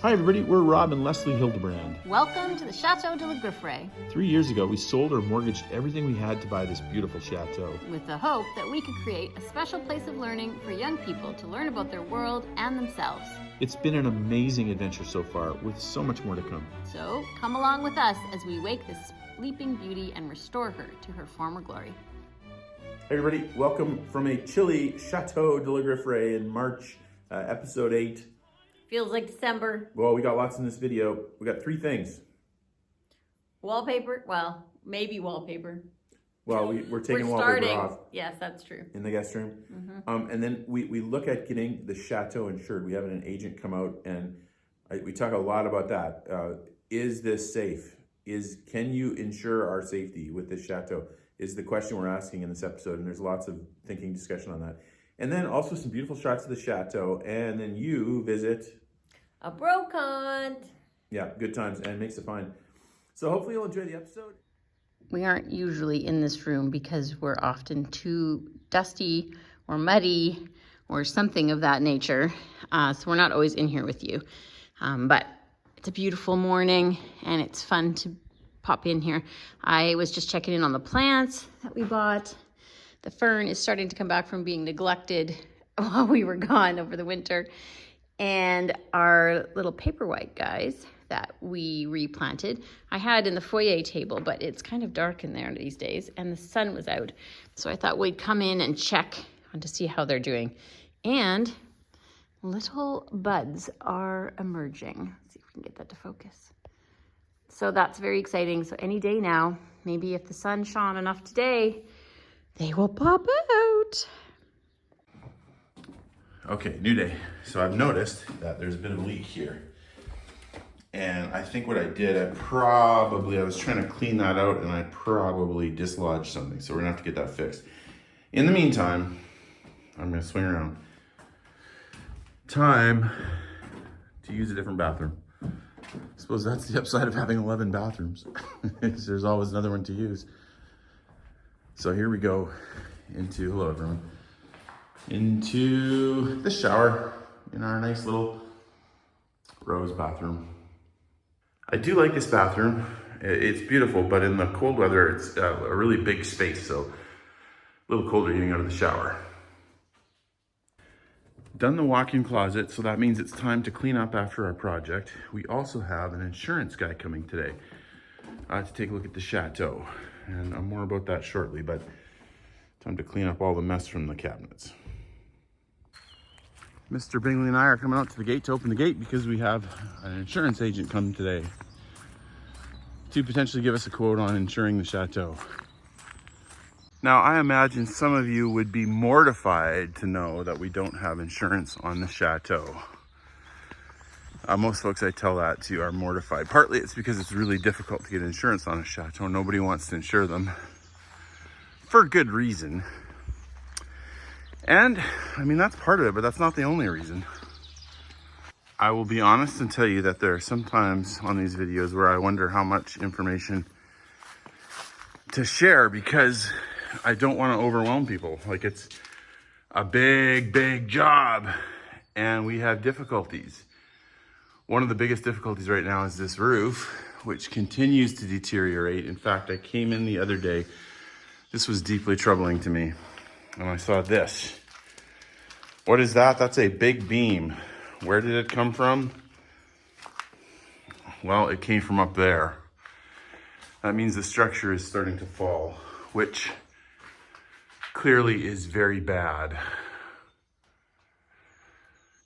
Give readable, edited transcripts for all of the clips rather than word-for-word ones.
Hi everybody, we're Rob and Leslie Hildebrand. Welcome to the Château de la Grifferaie. 3 years ago, we sold or mortgaged everything we had to buy this beautiful chateau. With the hope that we could create a special place of learning for young people to learn about their world and themselves. It's been an amazing adventure so far, with so much more to come. So come along with us as we wake this sleeping beauty and restore her to her former glory. Hey everybody, welcome from a chilly Château de la Grifferaie in March, episode 8. Feels like December. Well, we got lots in this video. We got 3 things. Wallpaper, well, maybe wallpaper. Well, we're taking wallpaper off. Yes, that's true. In the guest room. Mm-hmm. And then we look at getting the chateau insured. We have an agent come out and we talk a lot about that. Is this safe? Can you insure our safety with this chateau? Is the question we're asking in this episode. And there's lots of thinking, discussion on that. And then also some beautiful shots of the chateau. And then you visit a Brocante. Yeah, good times and makes it fine. So hopefully you'll enjoy the episode. We aren't usually in this room because we're often too dusty or muddy or something of that nature. So we're not always in here with you. But it's a beautiful morning and it's fun to pop in here. I was just checking in on the plants that we bought. The fern is starting to come back from being neglected while we were gone over the winter. And our little paperwhite guys that we replanted, I had in the foyer table, but it's kind of dark in there these days and the sun was out. So I thought we'd come in and check to see how they're doing. And little buds are emerging. Let's see if we can get that to focus. So that's very exciting. So any day now, maybe if the sun shone enough today, they will pop out. Okay, new day. So I've noticed that there's a bit of a leak here. And I think what I did, I was trying to clean that out and I probably dislodged something. So we're gonna have to get that fixed. In the meantime, I'm gonna swing around. Time to use a different bathroom. I suppose that's the upside of having 11 bathrooms. There's always another one to use. So here we go into, hello everyone, into the shower in our nice little rose bathroom. I do like this bathroom. It's beautiful, but in the cold weather, it's a really big space, so a little colder getting out of the shower. Done the walk-in closet, so that means it's time to clean up after our project. We also have an insurance guy coming today to take a look at the chateau, and more about that shortly, but time to clean up all the mess from the cabinets. Mr. Bingley and I are coming out to the gate to open the gate because we have an insurance agent come today to potentially give us a quote on insuring the chateau. Now, I imagine some of you would be mortified to know that we don't have insurance on the chateau. Most folks I tell that to are mortified. Partly it's because it's really difficult to get insurance on a chateau. Nobody wants to insure them for good reason. And I mean, that's part of it, but that's not the only reason. I will be honest and tell you that there are some times on these videos where I wonder how much information to share because I don't want to overwhelm people. Like, it's a big, big job and we have difficulties. One of the biggest difficulties right now is this roof, which continues to deteriorate. In fact, I came in the other day. This was deeply troubling to me. And I saw this. What is that? That's a big beam. Where did it come from? Well, it came from up there. That means the structure is starting to fall, which clearly is very bad.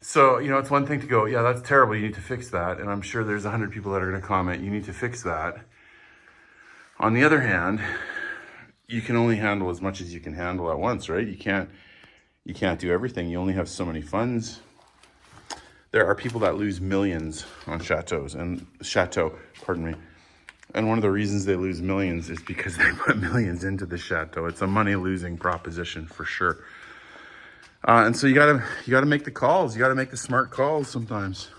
So, you know, it's one thing to go, yeah, that's terrible, you need to fix that. And I'm sure there's 100 people that are gonna comment, you need to fix that. On the other hand, you can only handle as much as you can handle at once, right? You can't do everything. You only have so many funds. There are people that lose millions on chateau. And one of the reasons they lose millions is because they put millions into the chateau. It's a money-losing proposition for sure. And so you gotta make the calls. You gotta make the smart calls sometimes.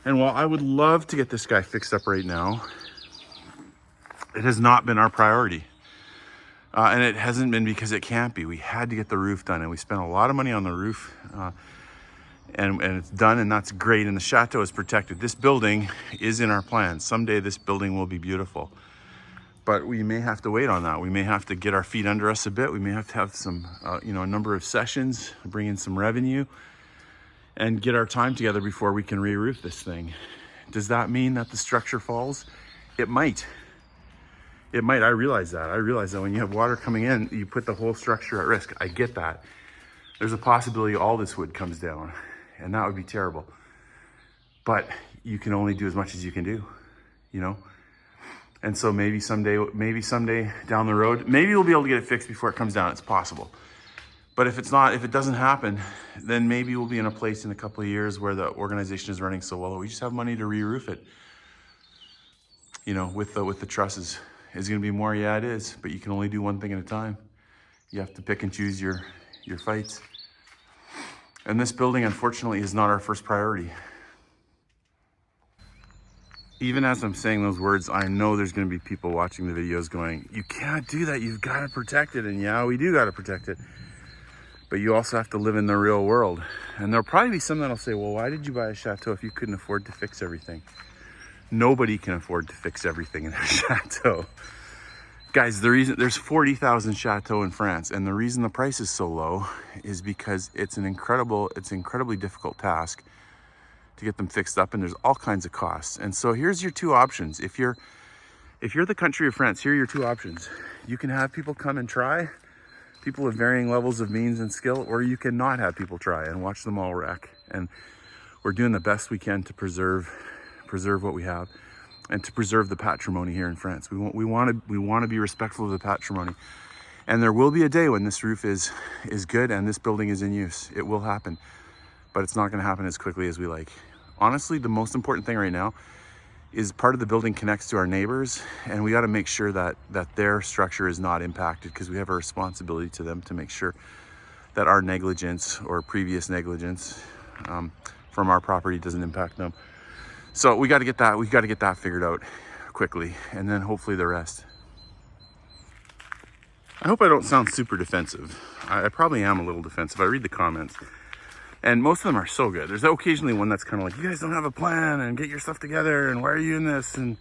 And while I would love to get this guy fixed up right now, it has not been our priority. And it hasn't been because it can't be. We had to get the roof done and we spent a lot of money on the roof. and it's done, and that's great, and the chateau is protected. This building is in our plans. Someday this building will be beautiful, but we may have to wait on that. We may have to get our feet under us a bit. We may have to have some, a number of sessions, bring in some revenue, and get our time together before we can re-roof this thing. Does that mean that the structure falls? It might. It might. I realize that. I realize that when you have water coming in, you put the whole structure at risk. I get that. There's a possibility all this wood comes down, and that would be terrible. But you can only do as much as you can do, And so maybe someday down the road, maybe we'll be able to get it fixed before it comes down. It's possible. But if it doesn't happen, then maybe we'll be in a place in a couple of years where the organization is running so well that we just have money to re-roof it. With the trusses. Is it gonna be more? Yeah, it is, but you can only do one thing at a time. You have to pick and choose your fights. And this building, unfortunately, is not our first priority. Even as I'm saying those words, I know there's gonna be people watching the videos going, you can't do that, you've gotta protect it. And yeah, we do gotta protect it. But you also have to live in the real world. And there'll probably be some that'll say, well, why did you buy a chateau if you couldn't afford to fix everything? Nobody can afford to fix everything in a chateau. Guys, the reason there's 40,000 chateaux in France, and the reason the price is so low is because it's an incredibly difficult task to get them fixed up, and there's all kinds of costs. And so here's your two options. If you're the country of France, here are your two options. You can have people come and try, people of varying levels of means and skill, or you can not have people try and watch them all wreck. And we're doing the best we can to preserve what we have and to preserve the patrimony here in France. We want to be respectful of the patrimony. And there will be a day when this roof is good and this building is in use. It will happen, but it's not going to happen as quickly as we like. Honestly, the most important thing right now is part of the building connects to our neighbors, and we got to make sure that their structure is not impacted, because we have a responsibility to them to make sure that our negligence or previous negligence from our property doesn't impact them. So we got to get that figured out quickly, and then hopefully the rest. I hope I don't sound super defensive. I probably am a little defensive. I read the comments, and most of them are so good. There's occasionally one that's kind of like, you guys don't have a plan, and get your stuff together, and why are you in this? And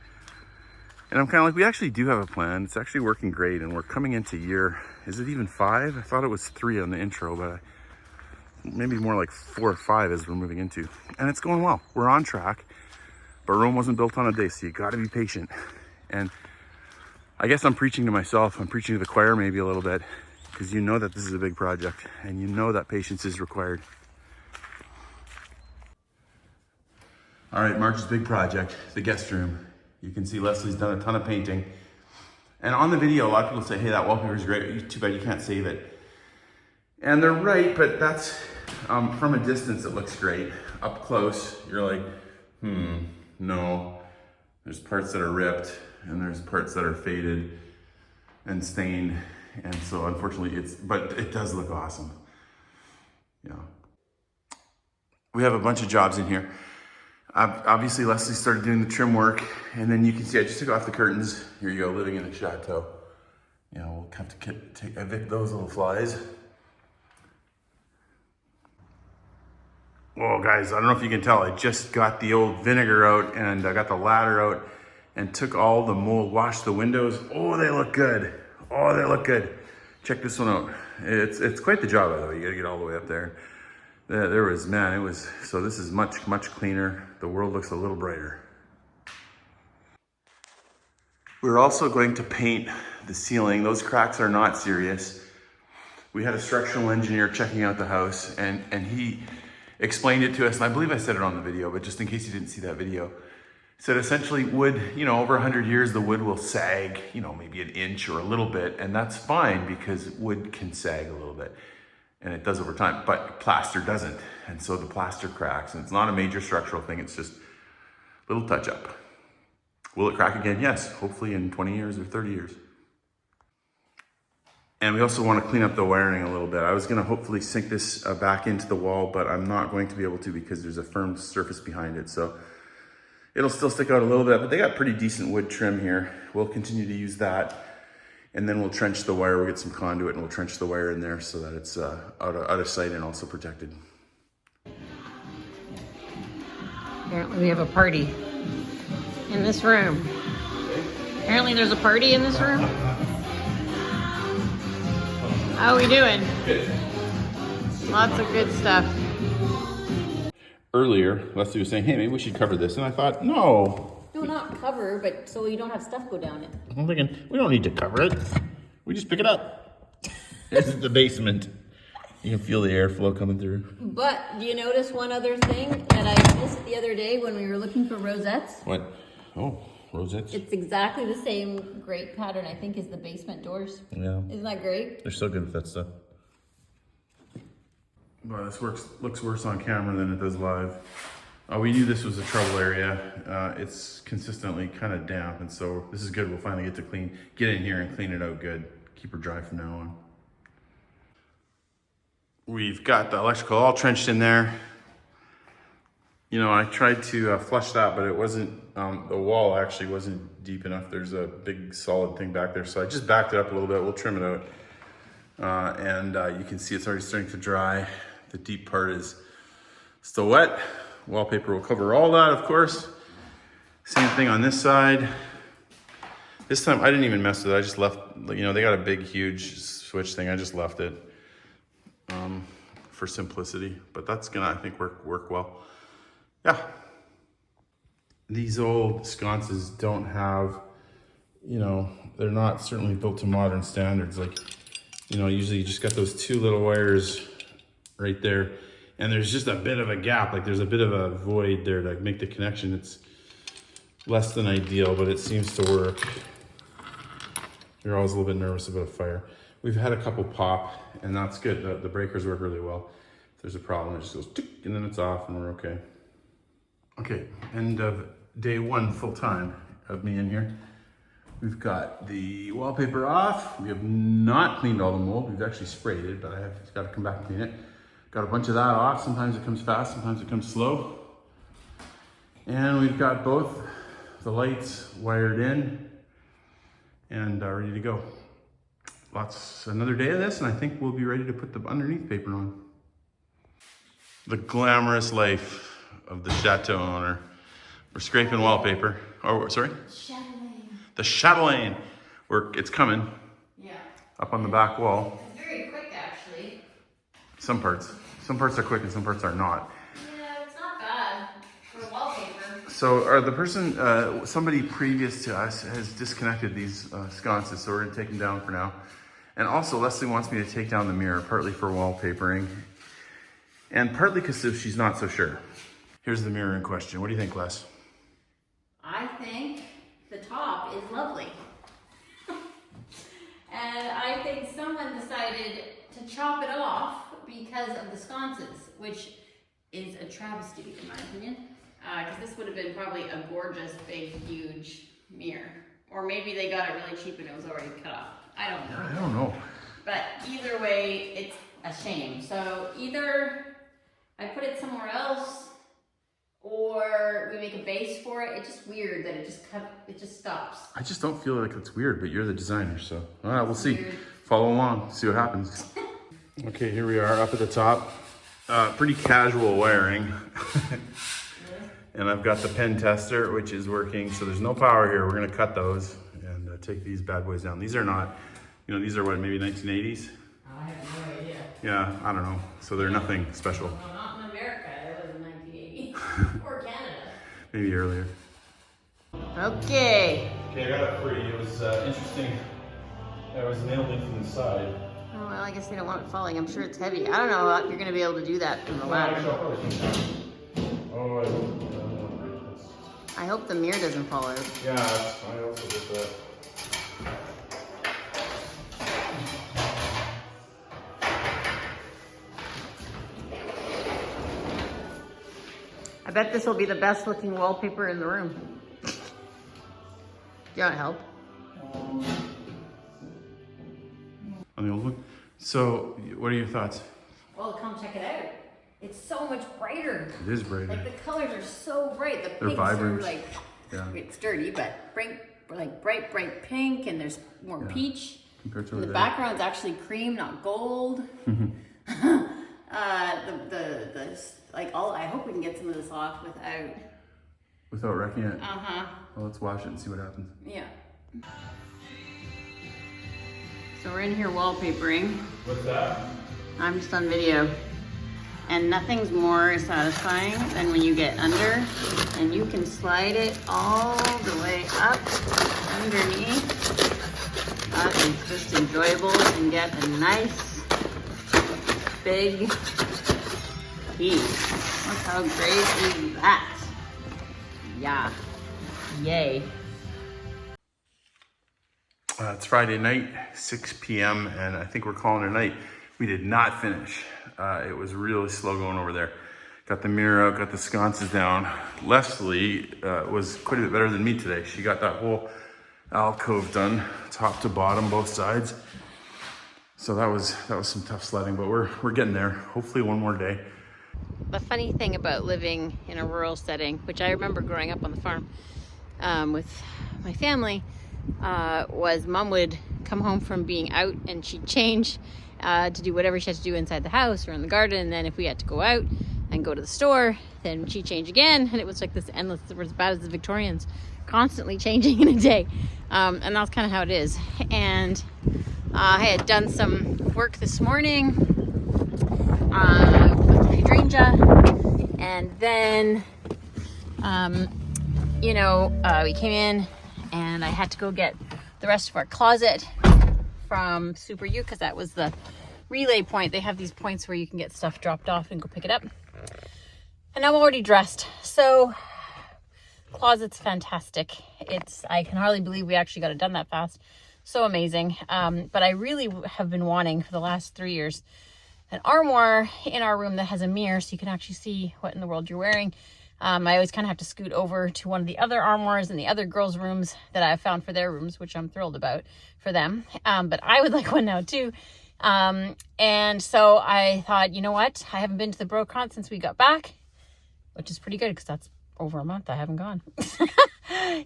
I'm kind of like, we actually do have a plan. It's actually working great, and we're coming into year, is it even 5? I thought it was 3 on the intro, but maybe more like 4 or 5 as we're moving into. And it's going well. We're on track. But Rome wasn't built on a day, so you got to be patient. And I guess I'm preaching to myself. I'm preaching to the choir maybe a little bit, because you know that this is a big project, and you know that patience is required. All right, March's big project, the guest room. You can see Leslie's done a ton of painting. And on the video, a lot of people say, hey, that wallpaper is great. Too bad you can't save it. And they're right, but that's, from a distance, it looks great. Up close, you're like, no. There's parts that are ripped, and there's parts that are faded and stained. And so unfortunately but it does look awesome. Yeah. We have a bunch of jobs in here. Obviously Leslie started doing the trim work, and then you can see I just took off the curtains. Here you go, living in a chateau. We'll have to evict those little flies. Whoa, guys, I don't know if you can tell, I just got the old vinegar out, and I got the ladder out and took all the mold, washed the windows. Oh, they look good. Oh, they look good. Check this one out. It's quite the job, by the way. You gotta get all the way up there. So this is much, much cleaner. The world looks a little brighter. We're also going to paint the ceiling. Those cracks are not serious. We had a structural engineer checking out the house, and he explained it to us, and I believe I said it on the video, but just in case you didn't see that video, said essentially wood, over 100 years, the wood will sag, maybe an inch or a little bit, and that's fine because wood can sag a little bit, and it does over time, but plaster doesn't, and so the plaster cracks, and it's not a major structural thing, it's just a little touch up. Will it crack again? Yes, hopefully in 20 years or 30 years. And we also want to clean up the wiring a little bit. I was going to hopefully sink this back into the wall, but I'm not going to be able to because there's a firm surface behind it. So it'll still stick out a little bit, but they got pretty decent wood trim here. We'll continue to use that. And then we'll trench the wire. We'll get some conduit and we'll trench the wire in there so that it's out of sight and also protected. Apparently we have a party in this room. Apparently there's a party in this room. How are we doing? Good. Lots of good stuff. Earlier, Leslie was saying, hey, maybe we should cover this. And I thought, no. No, not cover, but so you don't have stuff go down it. I'm thinking, we don't need to cover it. We just pick it up. This is the basement. You can feel the airflow coming through. But do you notice one other thing that I missed the other day when we were looking for rosettes? What? Oh, rosettes? It's exactly the same great pattern, I think, as the basement doors. Yeah. Isn't that great? They're so good with that stuff. Well, this looks worse on camera than it does live. We knew this was a trouble area. It's consistently kind of damp, and so this is good. We'll finally get in here and clean it out good. Keep her dry from now on. We've got the electrical all trenched in there. You know, I tried to flush that, but it wasn't, the wall actually wasn't deep enough. There's a big solid thing back there. So I just backed it up a little bit. We'll trim it out. You can see it's already starting to dry. The deep part is still wet. Wallpaper will cover all that, of course. Same thing on this side. This time I didn't even mess with it. I just left, you know, they got a big, huge switch thing. I just left it for simplicity, but that's gonna, I think, work well. Yeah. These old sconces don't have, you know, they're not certainly built to modern standards. Like, you know, usually you just got those two little wires right there, and there's just a bit of a gap. Like there's a bit of a void there to make the connection. It's less than ideal, but it seems to work. You're always a little bit nervous about a fire. We've had a couple pop, and that's good. The breakers work really well. If there's a problem, it just goes tick, and then it's off, and we're okay. Okay, end of day one full time of me in here. We've got the wallpaper off. We have not cleaned all the mold. We've actually sprayed it, but I have got to come back and clean it. Got a bunch of that off. Sometimes it comes fast, sometimes it comes slow. And we've got both the lights wired in and ready to go. Another day of this, and I think we'll be ready to put the underneath paper on. The glamorous life of the Château owner. We're scraping wallpaper. Oh, sorry? The chatelaine. It's coming. Yeah. Up on the back wall. It's very quick, actually. Some parts are quick and some parts are not. Yeah, it's not bad for wallpaper. So the person, somebody previous to us has disconnected these sconces, so we're gonna take them down for now. And also Leslie wants me to take down the mirror, partly for wallpapering and partly because she's not so sure. Here's the mirror in question. What do you think, Les? I think the top is lovely. And I think someone decided to chop it off because of the sconces, which is a travesty in my opinion. Because this would have been probably a gorgeous, big, huge mirror. Or maybe they got it really cheap and it was already cut off. I don't know. I don't know. But either way, it's a shame. So either I put it somewhere else, or we make a base for it. It's just weird that it just stops. I just don't feel like it's weird, but you're the designer, so all right, we'll see. Weird. Follow along, see what happens. Okay, here we are up at the top. Pretty casual wiring. And I've got the pen tester, which is working, so there's no power here. We're gonna cut those and take these bad boys down. These are not, you know, these are what, maybe 1980s? I have no idea. Yeah, I don't know. So they're nothing special. No, not in America. It was in 1980. Or Canada. Maybe earlier. Okay. Okay, I got it free. It was interesting. It was nailed in from the side. Oh, well, I guess they don't want it falling. I'm sure it's heavy. I don't know if you're going to be able to do that from the ladder. Oh, I don't want to break this. I hope the mirror doesn't fall out. Yeah, I also did that. I bet this will be the best looking wallpaper in the room. Do you want help? On the old one? So, what are your thoughts? Well, come check it out. It's so much brighter. It is brighter. Like the colors are so bright. The They're pinks vibrant. are like, Yeah. it's dirty, but bright pink, and there's more peach. Compared to And the over background's actually cream, not gold. I hope we can get some of this off without Without wrecking it? Uh-huh. Well, let's wash it and see what happens. Yeah. So we're in here wallpapering. What's that? I'm just on video. And nothing's more satisfying than when you get under and you can slide it all the way up underneath. That is just enjoyable and get a nice big piece. Look how great is that? Yeah. Yay. It's Friday night, 6 p.m., and I think we're calling it a night. We did not finish. It was really slow going over there. Got the mirror out, got the sconces down. Leslie was quite a bit better than me today. She got that whole alcove done, top to bottom, both sides. So that was some tough sledding, but we're getting there. Hopefully one more day. The funny thing about living in a rural setting, which I remember growing up on the farm with my family, was Mom would come home from being out and she'd change to do whatever she had to do inside the house or in the garden. And then if we had to go out and go to the store, then she'd change again. And it was like this endless, it was as bad as the Victorians, constantly changing in a day. And that's kind of how it is. And I had done some work this morning with the hydrangea. And then, we came in and I had to go get the rest of our closet from Super U because that was the relay point. They have these points where you can get stuff dropped off and go pick it up. And I'm already dressed. So closet's fantastic. I can hardly believe we actually got it done that fast. So amazing. But I really have been wanting for the last 3 years an armoire in our room that has a mirror so you can actually see what in the world you're wearing. I always kind of have to scoot over to one of the other armoires in the other girls' rooms that I've found for their rooms, which I'm thrilled about for them. But I would like one now too. And so I thought, you know what? I haven't been to the Brocante since we got back, which is pretty good because that's over a month I haven't gone.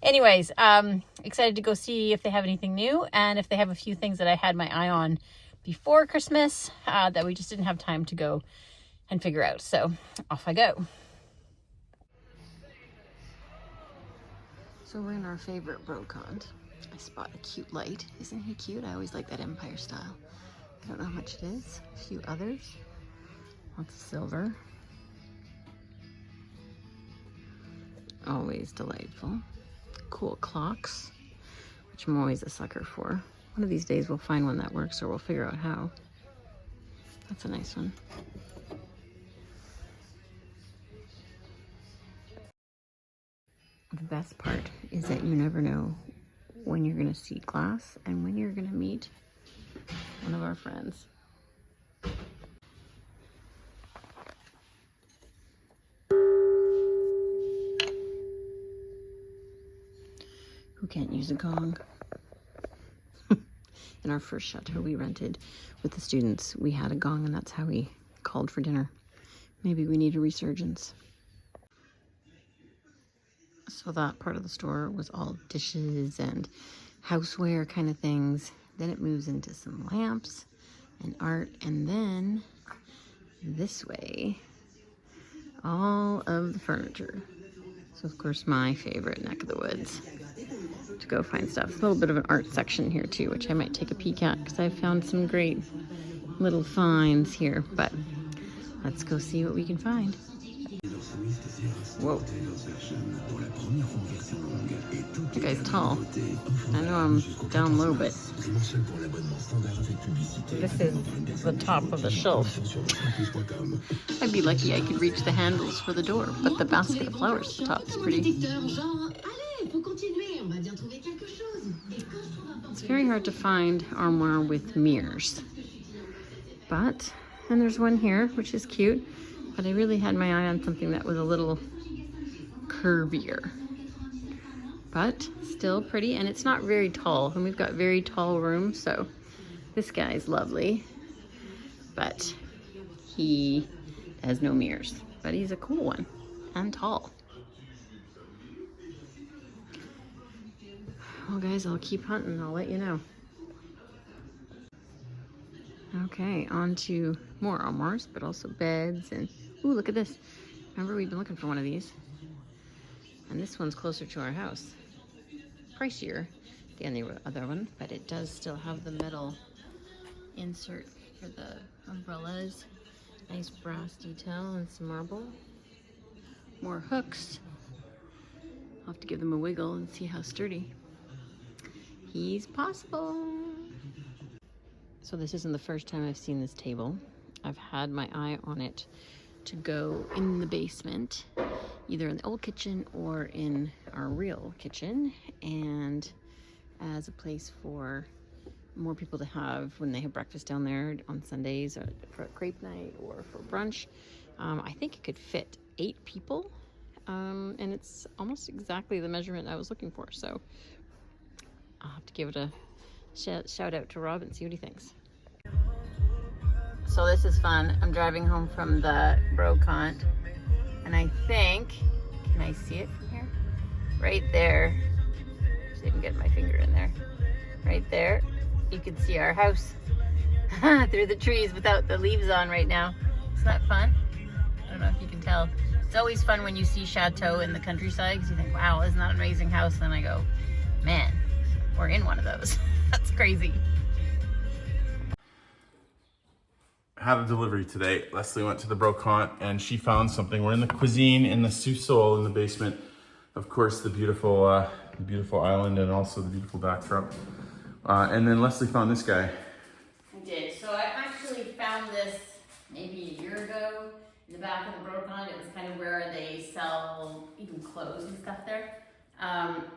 Anyways, excited to go see if they have anything new and if they have a few things that I had my eye on before Christmas that we just didn't have time to go and figure out. So off I go. So we're in our favorite Brocante. I spot a cute light. Isn't he cute? I always like that Empire style. I don't know how much it is. A few others. Lots of silver. Always delightful. Cool clocks, which I'm always a sucker for. One of these days we'll find one that works or we'll figure out how. That's a nice one. The best part is that you never know when you're going to see glass and when you're going to meet one of our friends. Who can't use a gong? In our first chateau we rented with the students, we had a gong and that's how we called for dinner. Maybe we need a resurgence. So that part of the store was all dishes and houseware kind of things. Then it moves into some lamps and art. And then this way, all of the furniture. So of course my favorite neck of the woods to go find stuff. There's a little bit of an art section here too, which I might take a peek at because I've found some great little finds here. But let's go see what we can find. Whoa. That guy's tall. I know I'm down low, but this is the top of the shelf. I'd be lucky I could reach the handles for the door, but the basket of flowers at the top is pretty. It's very hard to find armoire with mirrors. But, and there's one here, which is cute. But I really had my eye on something that was a little curvier, but still pretty. And it's not very tall, and we've got very tall rooms, so this guy's lovely, but he has no mirrors, but he's a cool one and tall. Well guys, I'll keep hunting. I'll let you know. Okay, on to more armoires, but also beds and ooh, look at this. Remember, we've been looking for one of these. And this one's closer to our house. Pricier than the other one, but it does still have the metal insert for the umbrellas. Nice brass detail and some marble. More hooks. I'll have to give them a wiggle and see how sturdy he's possible. So this isn't the first time I've seen this table. I've had my eye on it to go in the basement, either in the old kitchen or in our real kitchen, and as a place for more people to have when they have breakfast down there on Sundays, or for a crepe night or for brunch. I think it could fit 8 people, and it's almost exactly the measurement I was looking for. So I'll have to give it a shout out to Rob and see what he thinks. So this is fun. I'm driving home from the Brocante, and I think, can I see it from here? Right there. See if I can get my finger in there. Right there, you can see our house through the trees without the leaves on right now. Isn't that fun? I don't know if you can tell. It's always fun when you see Château in the countryside, because you think, wow, isn't that an amazing house? And then I go, man, we're in one of those. That's crazy. Had a delivery today. Leslie went to the Brocante and she found something. We're in the cuisine in the sous-sol in the basement. Of course, the beautiful island and also the beautiful backdrop. And then Leslie found this guy. I did. So I actually found this maybe a year ago in the back of the Brocante. It was kind of where they sell even clothes and stuff there.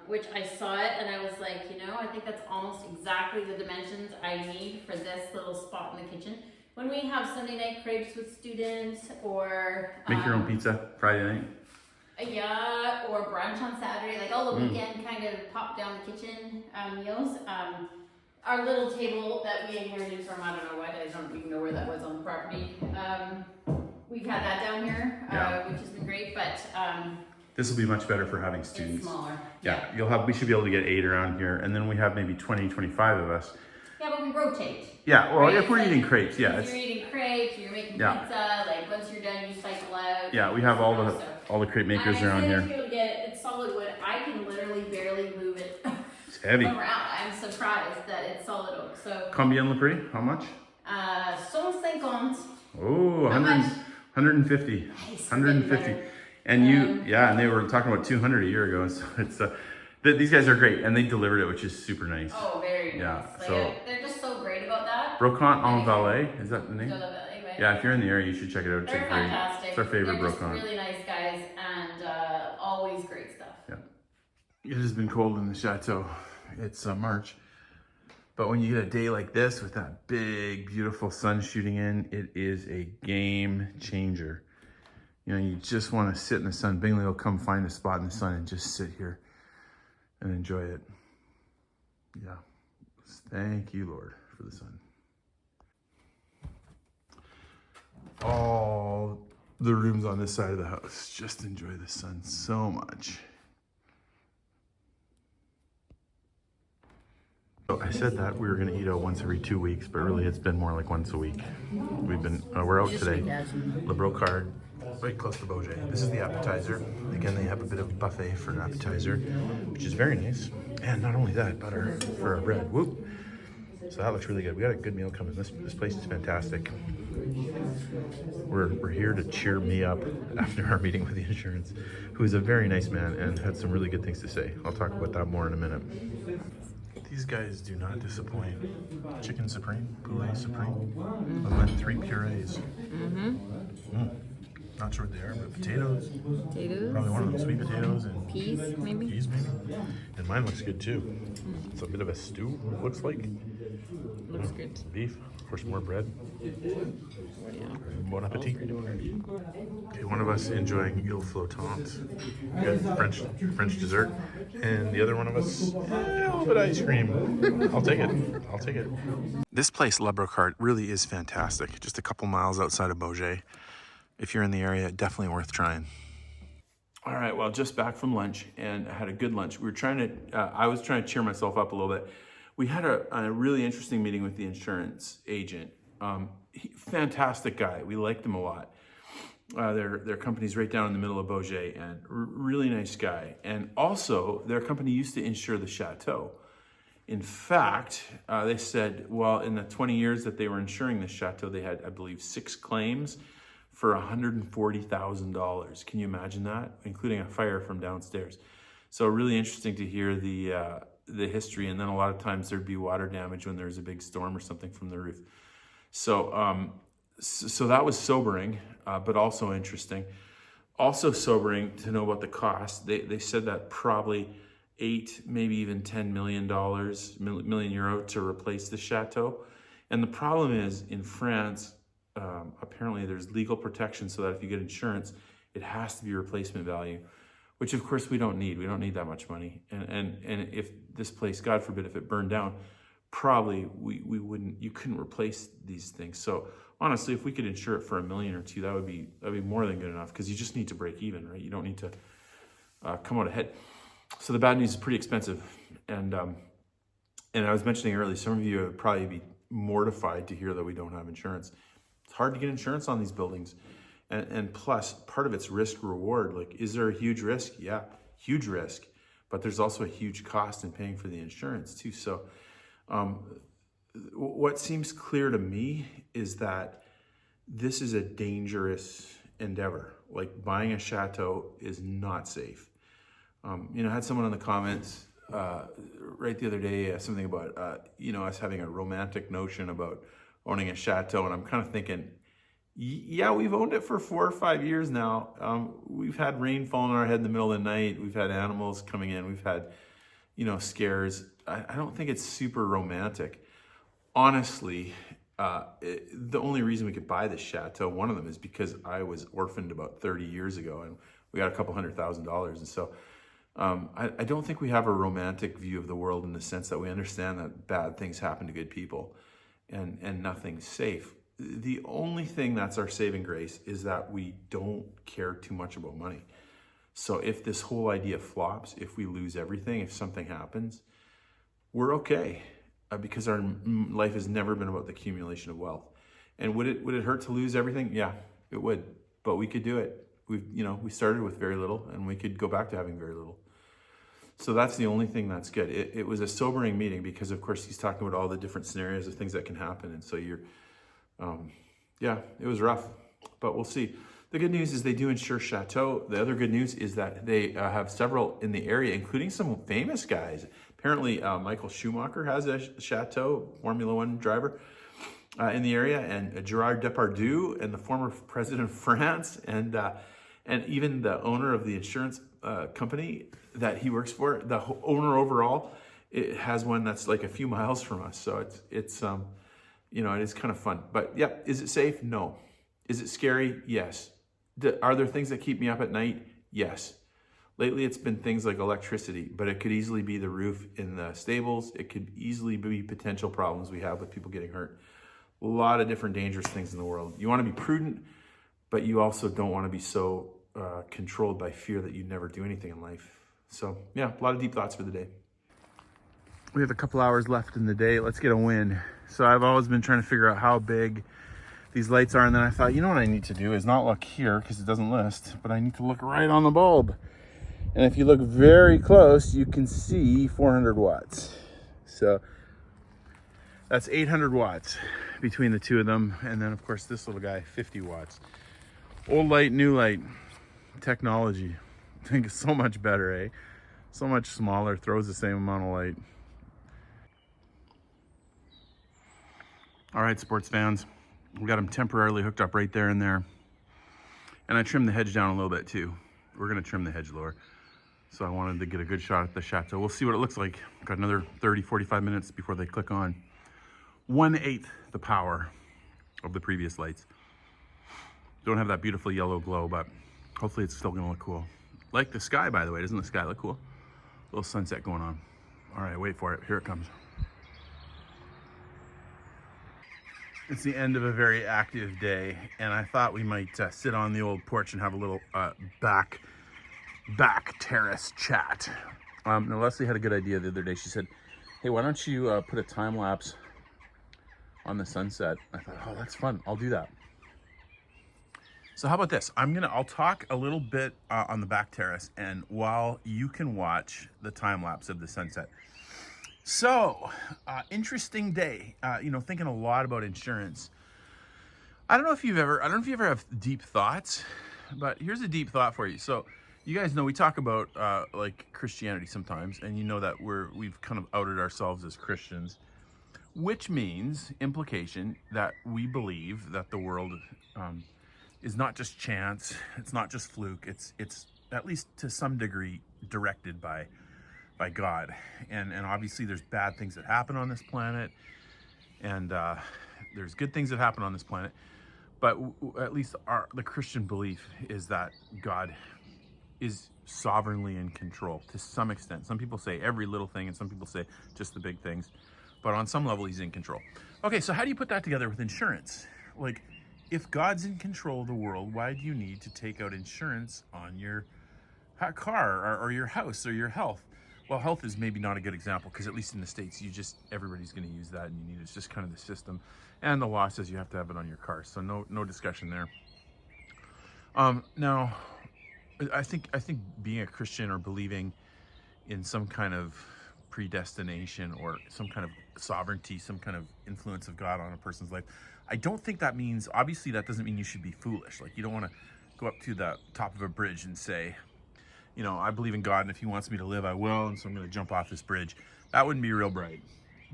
Which I saw it and I was like, you know, I think that's almost exactly the dimensions I need for this little spot in the kitchen. When we have Sunday night crepes with students, or Make your own pizza Friday night. Yeah, or brunch on Saturday, like all the weekend kind of pop down the kitchen meals. Our little table that we inherited from, I don't know what, I don't even know where that was on the property. We've had that down here, which has been great, but this will be much better for having students. It's smaller. Yeah, we should be able to get 8 around here, and then we have maybe 20, 25 of us. Yeah, but we rotate. Yeah, well, right? if we're like, eating crepes, yeah. If you're eating crepes, you're making pizza, like once you're done, you cycle out. Yeah, we have all the crepe makers around here. It's solid wood. I can literally barely move it It's heavy. around. I'm surprised that it's solid oak. So Combien le prix? How much? 150. Oh, 150. Nice, 150. And and they were talking about 200 a year ago. So it's these guys are great, and they delivered it, which is super nice. Oh, very nice. Yeah, Like, so they're just so great about that. Broan Valet, is that the name? Right? Yeah, if you're in the area, you should check it out. They're fantastic. It's our favorite They're just Brocante. really nice guys, and always great stuff. Yeah. It has been cold in the Château. It's March. But when you get a day like this with that big, beautiful sun shooting in, it is a game changer. You know, you just want to sit in the sun. Bingley will come find a spot in the sun and just sit here and enjoy it. Yeah. Thank you, Lord, for the sun. All the rooms on this side of the house just enjoy the sun so much. So I said that we were going to eat out once every 2 weeks, but really it's been more like once a week. We're out today. Le Brocard, right close to Beaujais. This is the appetizer. Again, they have a bit of buffet for an appetizer, which is very nice. And not only that, butter for our bread. Whoop. So that looks really good. We got a good meal coming. This place is fantastic. We're here to cheer me up after our meeting with the insurance, who is a very nice man and had some really good things to say. I'll talk about that more in a minute. These guys do not disappoint. Chicken supreme, poulet supreme, and then 3 purees. Not sure what they are, but potatoes. Probably one of them, sweet potatoes and Peas, maybe? Peas, maybe. And mine looks good too. It's a bit of a stew, it looks like. Looks good. Beef, of course, more bread. Yeah. Bon appetit. Okay, one of us enjoying il flottant, good French dessert, and the other one of us, a little bit of ice cream. I'll take it. This place, Le Brocard, really is fantastic. Just a couple miles outside of Beaujais. If you're in the area, definitely worth trying. All right, well, just back from lunch, and I had a good lunch. I was trying to cheer myself up a little bit. We had a really interesting meeting with the insurance agent. Fantastic guy. We liked him a lot. Their company's right down in the middle of Beaujeu, and really nice guy. And also, their company used to insure the Château. In fact, they said, well, in the 20 years that they were insuring this Château, they had, I believe, 6 claims for $140,000. Can you imagine that? Including a fire from downstairs. So really interesting to hear the history. And then a lot of times there'd be water damage when there's a big storm or something from the roof. So, so that was sobering, but also interesting. Also sobering to know about the cost. They said that probably 8, maybe even $10 million euro to replace the Château. And the problem is in France, apparently there's legal protection so that if you get insurance, it has to be replacement value, which of course we don't need. We don't need that much money. And if this place, God forbid, if it burned down, probably we wouldn't, you couldn't replace these things. So honestly, if we could insure it for $1 million or $2 million, that'd be more than good enough, because you just need to break even, right? You don't need to come out ahead. So the bad news is pretty expensive. And I was mentioning earlier, some of you would probably be mortified to hear that we don't have insurance. It's hard to get insurance on these buildings. And plus, part of it's risk reward. Like, is there a huge risk? Yeah, huge risk. But there's also a huge cost in paying for the insurance too. So what seems clear to me is that this is a dangerous endeavor. Like, buying a Château is not safe. You know, I had someone in the comments right the other day, something about, you know, us having a romantic notion about owning a Château. And I'm kind of thinking, yeah, we've owned it for 4 or 5 years now. We've had rain falling on our head in the middle of the night. We've had animals coming in. We've had, you know, scares. I don't think it's super romantic. Honestly, the only reason we could buy this Château, one of them, is because I was orphaned about 30 years ago and we got a couple $100,000. And so I don't think we have a romantic view of the world, in the sense that we understand that bad things happen to good people and nothing's safe. The only thing that's our saving grace is that we don't care too much about money. So if this whole idea flops, if we lose everything, if something happens, we're okay, because our life has never been about the accumulation of wealth. And would it hurt to lose everything? Yeah, it would, but we could do it. We started with very little, and we could go back to having very little. So that's the only thing that's good. It was a sobering meeting, because of course he's talking about all the different scenarios of things that can happen. And so yeah, it was rough, but we'll see. The good news is they do insure Château. The other good news is that they have several in the area, including some famous guys. Apparently, Michael Schumacher has a Château, Formula One driver, in the area, and Gerard Depardieu, and the former president of France, and even the owner of the insurance company that he works for. The owner overall, it has one that's like a few miles from us. So it's you know, it is kind of fun. But yeah, is it safe? No. Is it scary? Yes. Are there things that keep me up at night? Yes. Lately, it's been things like electricity, but it could easily be the roof in the stables. It could easily be potential problems we have with people getting hurt. A lot of different dangerous things in the world. You want to be prudent, but you also don't want to be so controlled by fear that you never do anything in life. So yeah, a lot of deep thoughts for the day. We have a couple hours left in the day. Let's get a win. So I've always been trying to figure out how big these lights are, and then I thought, you know what I need to do is not look here because it doesn't list, but I need to look right on the bulb. And if you look very close, you can see 400 watts. So that's 800 watts between the two of them. And then of course this little guy, 50 watts. Old light, new light. Technology. I think it's so much better, eh? So much smaller, throws the same amount of light. All right, sports fans, we got them temporarily hooked up right there and there. And I trimmed the hedge down a little bit too. We're gonna trim the hedge lower. So I wanted to get a good shot at the Château. We'll see what it looks like. Got another 30, 45 minutes before they click on. 1/8 the power of the previous lights. Don't have that beautiful yellow glow, but hopefully it's still gonna look cool. Like the sky, by the way. Doesn't the sky look cool? Little sunset going on. All right, wait for it. Here it comes. It's the end of a very active day, and I thought we might sit on the old porch and have a little back terrace chat. Now Leslie had a good idea the other day. She said, hey, why don't you put a time lapse on the sunset? I thought, oh, that's fun. I'll do that. So how about this? I'll talk a little bit on the back terrace, and while you can watch the time lapse of the sunset. So, interesting day. Thinking a lot about insurance. I don't know if you ever have deep thoughts, but here's a deep thought for you. So, you guys know we talk about like Christianity sometimes, and you know that we've kind of outed ourselves as Christians, which means implication that we believe that the world is not just chance, it's not just fluke, it's at least to some degree directed by God. And obviously there's bad things that happen on this planet, and there's good things that happen on this planet, but at least the Christian belief is that God is sovereignly in control to some extent. Some people say every little thing, and some people say just the big things, but on some level he's in control. Okay, so how do you put that together with insurance? Like, if God's in control of the world, why do you need to take out insurance on your car or your house or your health? Well, health is maybe not a good example, because at least in the States, everybody's going to use that, and it's just kind of the system. And the law says you have to have it on your car, so no discussion there. Now, I think being a Christian or believing in some kind of predestination or some kind of sovereignty, some kind of influence of God on a person's life, I don't think that means, obviously that doesn't mean you should be foolish. Like, you don't want to go up to the top of a bridge and say, I believe in God, and if he wants me to live, I will, and so I'm going to jump off this bridge. That wouldn't be real bright,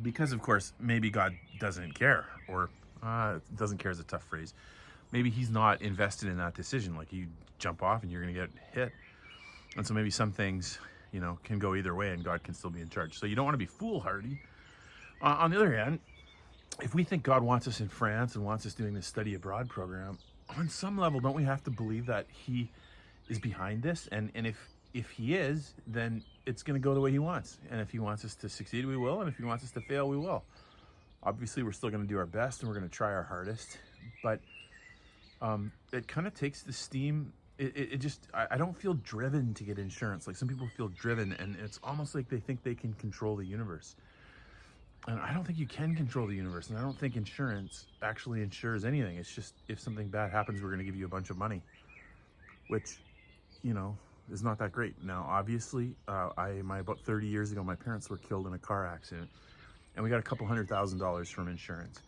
because of course maybe God doesn't care, or doesn't care is a tough phrase. Maybe he's not invested in that decision. Like, you jump off and you're going to get hit, and so maybe some things can go either way, and God can still be in charge. So you don't want to be foolhardy. On the other hand, if we think God wants us in France and wants us doing this study abroad program, on some level, don't we have to believe that he is behind this? And if he is, then it's going to go the way he wants. And if he wants us to succeed, we will. And if he wants us to fail, we will. Obviously, we're still going to do our best, and we're going to try our hardest. But it kind of takes the steam. I don't feel driven to get insurance. Like, some people feel driven, and it's almost like they think they can control the universe. And I don't think you can control the universe, and I don't think insurance actually insures anything. It's just, if something bad happens, we're going to give you a bunch of money, which, is not that great. Now, obviously, about 30 years ago, my parents were killed in a car accident, and we got a couple $100,000 from insurance.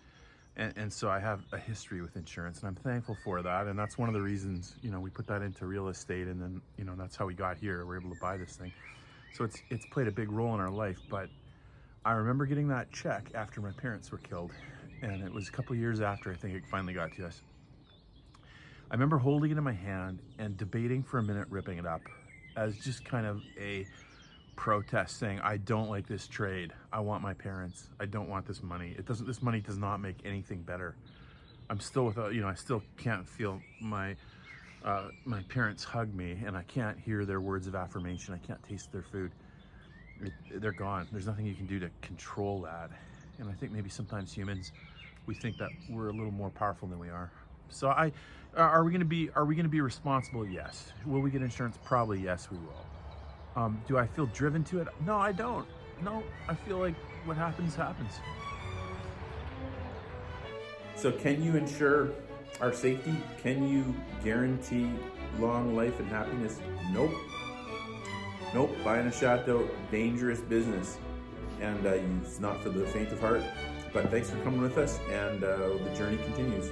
And so I have a history with insurance, and I'm thankful for that. And that's one of the reasons, we put that into real estate, and then, that's how we got here. We're able to buy this thing. So it's played a big role in our life. But I remember getting that check after my parents were killed, and it was a couple years after I think it finally got to us. I remember holding it in my hand and debating for a minute, ripping it up as just kind of a protest, saying, I don't like this trade. I want my parents. I don't want this money. This money does not make anything better. I'm still without, I still can't feel my parents hug me, and I can't hear their words of affirmation. I can't taste their food. They're gone. There's nothing you can do to control that. And I think maybe sometimes humans, we think that we're a little more powerful than we are. So are we going to be responsible? Yes. Will we get insurance? Probably yes, we will. Do I feel driven to it? No, I don't. No, I feel like what happens, happens. So can you ensure our safety? Can you guarantee long life and happiness? Nope. Nope. Buying a Château, dangerous business. And it's not for the faint of heart. But thanks for coming with us, and the journey continues.